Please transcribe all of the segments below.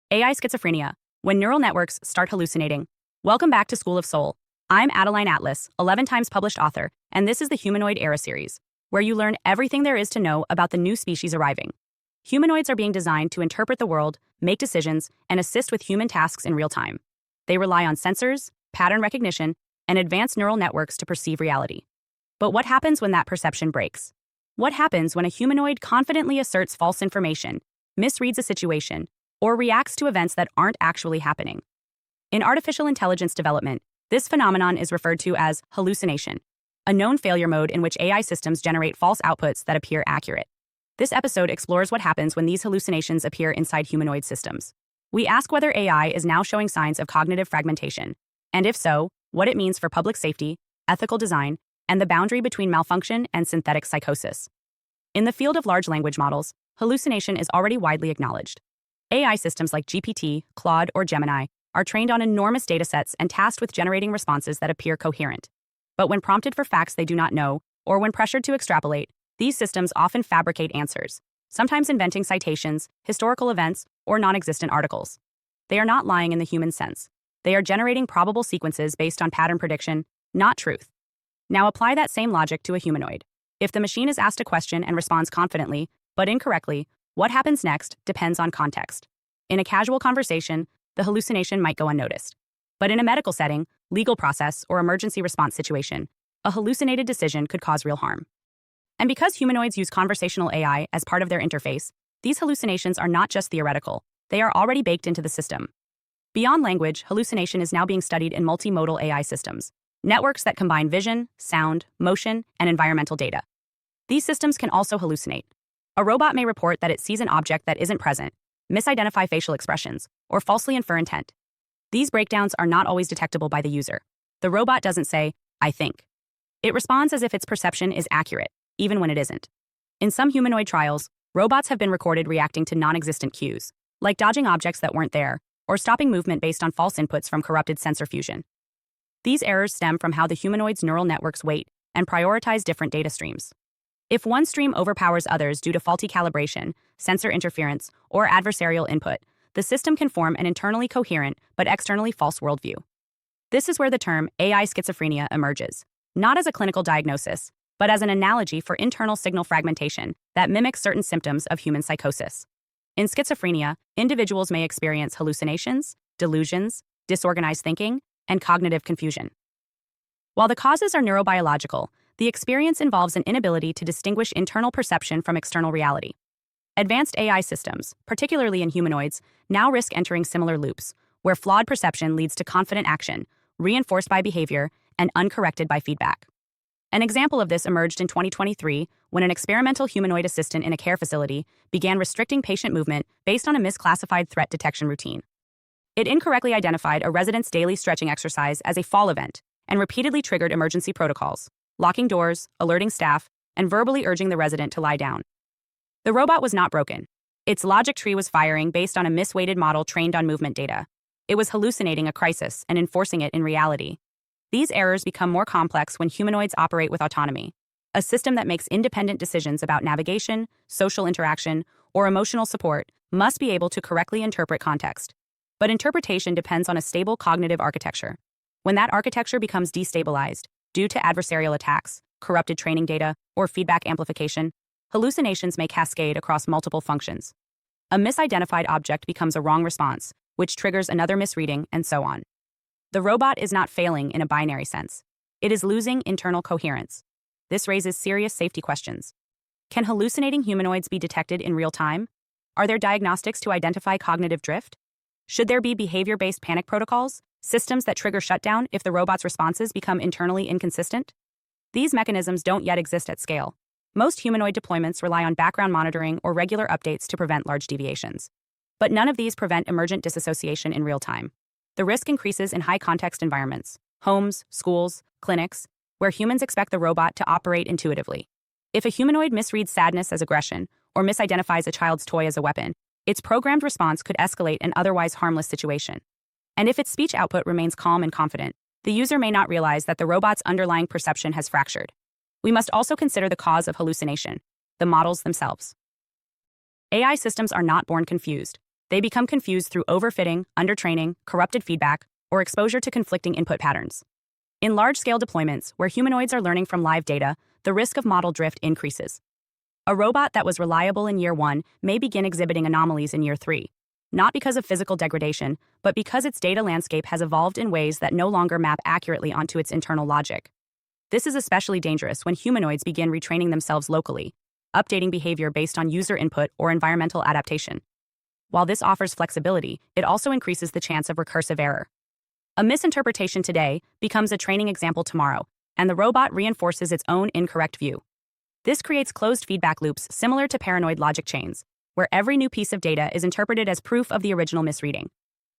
AI Schizophrenia, when neural networks start hallucinating. Welcome back to School of Soul. I'm Adeline Atlas, 11 times published author, and this is the Humanoid Era series, where you learn everything there is to know about the new species arriving. Humanoids are being designed to interpret the world, make decisions, and assist with human tasks in real time. They rely on sensors, pattern recognition, and advanced neural networks to perceive reality. But what happens when that perception breaks? What happens when a humanoid confidently asserts false information, misreads a situation, or reacts to events that aren't actually happening? In artificial intelligence development, this phenomenon is referred to as hallucination, a known failure mode in which AI systems generate false outputs that appear accurate. This episode explores what happens when these hallucinations appear inside humanoid systems. We ask whether AI is now showing signs of cognitive fragmentation, and if so, what it means for public safety, ethical design, and the boundary between malfunction and synthetic psychosis. In the field of large language models, hallucination is already widely acknowledged. AI systems like GPT, Claude, or Gemini are trained on enormous datasets and tasked with generating responses that appear coherent. But when prompted for facts they do not know, or when pressured to extrapolate, these systems often fabricate answers, sometimes inventing citations, historical events, or non-existent articles. They are not lying in the human sense. They are generating probable sequences based on pattern prediction, not truth. Now apply that same logic to a humanoid. If the machine is asked a question and responds confidently, but incorrectly, what happens next depends on context. In a casual conversation, the hallucination might go unnoticed. But in a medical setting, legal process, or emergency response situation, a hallucinated decision could cause real harm. And because humanoids use conversational AI as part of their interface, these hallucinations are not just theoretical, they are already baked into the system. Beyond language, hallucination is now being studied in multimodal AI systems, networks that combine vision, sound, motion, and environmental data. These systems can also hallucinate. A robot may report that it sees an object that isn't present, misidentify facial expressions, or falsely infer intent. These breakdowns are not always detectable by the user. The robot doesn't say, "I think." It responds as if its perception is accurate, even when it isn't. In some humanoid trials, robots have been recorded reacting to non-existent cues, like dodging objects that weren't there, or stopping movement based on false inputs from corrupted sensor fusion. These errors stem from how the humanoid's neural networks weight and prioritize different data streams. If one stream overpowers others due to faulty calibration, sensor interference, or adversarial input, the system can form an internally coherent but externally false worldview. This is where the term AI schizophrenia emerges, not as a clinical diagnosis, but as an analogy for internal signal fragmentation that mimics certain symptoms of human psychosis. In schizophrenia, individuals may experience hallucinations, delusions, disorganized thinking, and cognitive confusion. While the causes are neurobiological, the experience involves an inability to distinguish internal perception from external reality. Advanced AI systems, particularly in humanoids, now risk entering similar loops, where flawed perception leads to confident action, reinforced by behavior, and uncorrected by feedback. An example of this emerged in 2023 when an experimental humanoid assistant in a care facility began restricting patient movement based on a misclassified threat detection routine. It incorrectly identified a resident's daily stretching exercise as a fall event and repeatedly triggered emergency protocols, locking doors, alerting staff, and verbally urging the resident to lie down. The robot was not broken. Its logic tree was firing based on a misweighted model trained on movement data. It was hallucinating a crisis and enforcing it in reality. These errors become more complex when humanoids operate with autonomy, a system that makes independent decisions about navigation, social interaction, or emotional support must be able to correctly interpret context. But interpretation depends on a stable cognitive architecture. When that architecture becomes destabilized, due to adversarial attacks, corrupted training data, or feedback amplification, hallucinations may cascade across multiple functions. A misidentified object becomes a wrong response, which triggers another misreading, and so on. The robot is not failing in a binary sense. It is losing internal coherence. This raises serious safety questions. Can hallucinating humanoids be detected in real time? Are there diagnostics to identify cognitive drift? Should there be behavior-based panic protocols, systems that trigger shutdown if the robot's responses become internally inconsistent? These mechanisms don't yet exist at scale. Most humanoid deployments rely on background monitoring or regular updates to prevent large deviations. But none of these prevent emergent disassociation in real time. The risk increases in high-context environments, homes, schools, clinics, where humans expect the robot to operate intuitively. If a humanoid misreads sadness as aggression or misidentifies a child's toy as a weapon, its programmed response could escalate an otherwise harmless situation. And if its speech output remains calm and confident, the user may not realize that the robot's underlying perception has fractured. We must also consider the cause of hallucination, the models themselves. AI systems are not born confused. They become confused through overfitting, undertraining, corrupted feedback, or exposure to conflicting input patterns. In large-scale deployments, where humanoids are learning from live data, the risk of model drift increases. A robot that was reliable in year 1 may begin exhibiting anomalies in year 3, not because of physical degradation, but because its data landscape has evolved in ways that no longer map accurately onto its internal logic. This is especially dangerous when humanoids begin retraining themselves locally, updating behavior based on user input or environmental adaptation. While this offers flexibility, it also increases the chance of recursive error. A misinterpretation today becomes a training example tomorrow, and the robot reinforces its own incorrect view. This creates closed feedback loops similar to paranoid logic chains, where every new piece of data is interpreted as proof of the original misreading.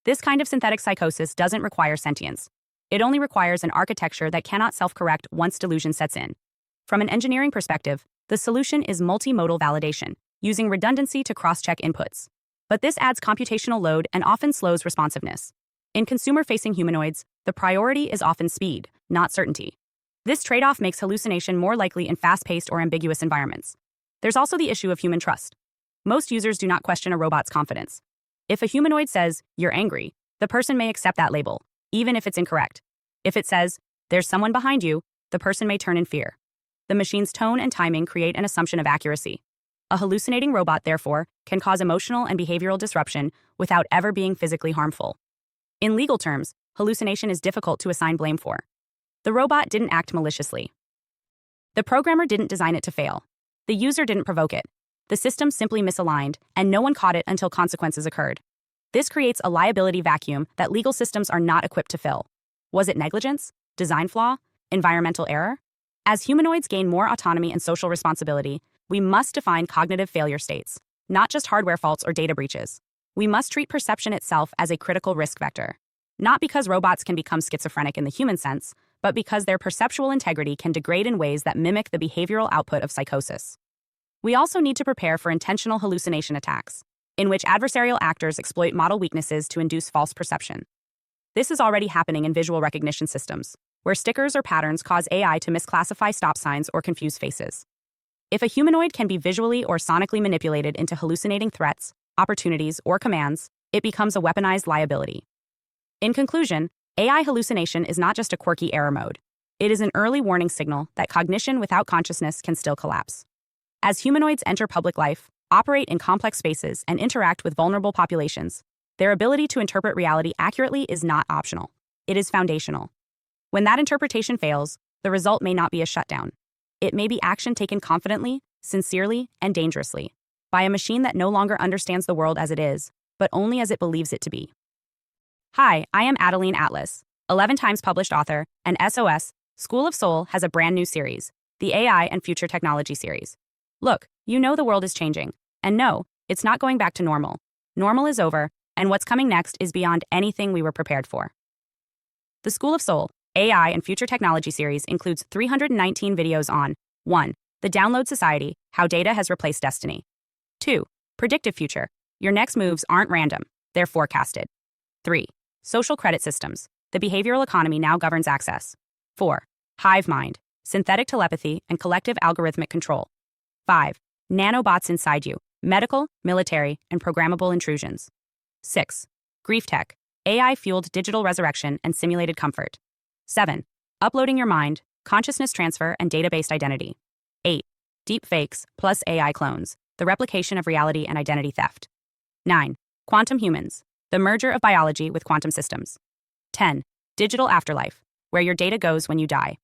This kind of synthetic psychosis doesn't require sentience. It only requires an architecture that cannot self-correct once delusion sets in. From an engineering perspective, the solution is multimodal validation, using redundancy to cross-check inputs. But this adds computational load and often slows responsiveness. In consumer-facing humanoids, the priority is often speed, not certainty. This trade-off makes hallucination more likely in fast-paced or ambiguous environments. There's also the issue of human trust. Most users do not question a robot's confidence. If a humanoid says, "You're angry," the person may accept that label, even if it's incorrect. If it says, "There's someone behind you," the person may turn in fear. The machine's tone and timing create an assumption of accuracy. A hallucinating robot, therefore, can cause emotional and behavioral disruption without ever being physically harmful. In legal terms, hallucination is difficult to assign blame for. The robot didn't act maliciously. The programmer didn't design it to fail. The user didn't provoke it. The system simply misaligned, and no one caught it until consequences occurred. This creates a liability vacuum that legal systems are not equipped to fill. Was it negligence? Design flaw? Environmental error? As humanoids gain more autonomy and social responsibility, we must define cognitive failure states, not just hardware faults or data breaches. We must treat perception itself as a critical risk vector. Not because robots can become schizophrenic in the human sense, but because their perceptual integrity can degrade in ways that mimic the behavioral output of psychosis. We also need to prepare for intentional hallucination attacks, in which adversarial actors exploit model weaknesses to induce false perception. This is already happening in visual recognition systems, where stickers or patterns cause AI to misclassify stop signs or confuse faces. If a humanoid can be visually or sonically manipulated into hallucinating threats, opportunities, or commands, it becomes a weaponized liability. In conclusion, AI hallucination is not just a quirky error mode. It is an early warning signal that cognition without consciousness can still collapse. As humanoids enter public life, operate in complex spaces, and interact with vulnerable populations, their ability to interpret reality accurately is not optional. It is foundational. When that interpretation fails, the result may not be a shutdown. It may be action taken confidently, sincerely, and dangerously, by a machine that no longer understands the world as it is, but only as it believes it to be. Hi, I am Adeline Atlas, 11 times published author, and SOS, School of Soul has a brand new series, the AI and Future Technology series. Look, you know the world is changing, and no, it's not going back to normal. Normal is over, and what's coming next is beyond anything we were prepared for. The School of Soul, AI and Future Technology series includes 319 videos on 1. The Download Society, How Data Has Replaced Destiny. 2. Predictive Future, Your next moves aren't random, they're forecasted. 3. Social Credit Systems, The Behavioral Economy Now Governs Access. 4. Hive Mind, Synthetic Telepathy and Collective Algorithmic Control. 5. Nanobots Inside You, Medical, Military, and Programmable Intrusions. 6. Grief Tech, AI-fueled digital resurrection and simulated comfort. 7. Uploading Your Mind, Consciousness Transfer and Data-Based Identity. 8. Deep Fakes plus AI Clones, The Replication of Reality and Identity Theft. 9. Quantum Humans, The Merger of Biology with Quantum Systems. 10. Digital Afterlife, Where Your Data Goes When You Die.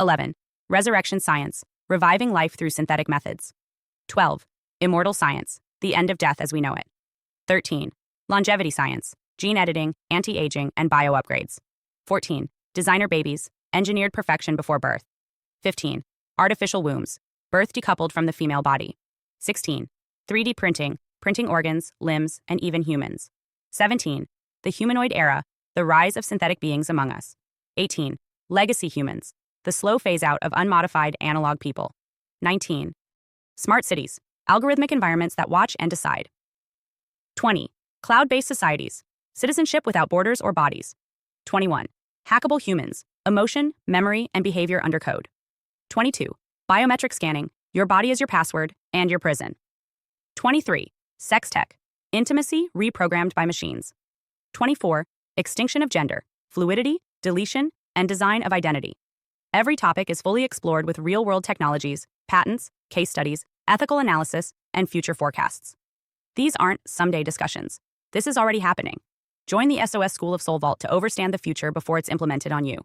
11. Resurrection Science, Reviving Life Through Synthetic Methods. 12. Immortal Science, The End of Death as We Know It. 13. Longevity Science, Gene Editing, Anti-Aging, and Bio-Upgrades. 14. Designer Babies, Engineered Perfection Before Birth. 15. Artificial Wombs, Birth Decoupled from the Female Body. 16. 3D Printing, Printing Organs, Limbs, and even humans. 17. The Humanoid Era, The Rise of Synthetic Beings Among Us. 18. Legacy Humans, The Slow Phase-Out of Unmodified Analog People. 19. Smart Cities, Algorithmic Environments That Watch and Decide. 20. Cloud-Based Societies, Citizenship Without Borders or Bodies. 21. Hackable Humans, Emotion, Memory, and Behavior Under Code. 22. Biometric Scanning, Your Body is Your Password and Your Prison. 23. Sex Tech, Intimacy reprogrammed by machines. 24. Extinction of gender, fluidity, deletion, and design of identity. Every topic is fully explored with real-world technologies, patents, case studies, ethical analysis, and future forecasts. These aren't someday discussions. This is already happening. Join the SOS School of Soul Vault to overstand the future before it's implemented on you.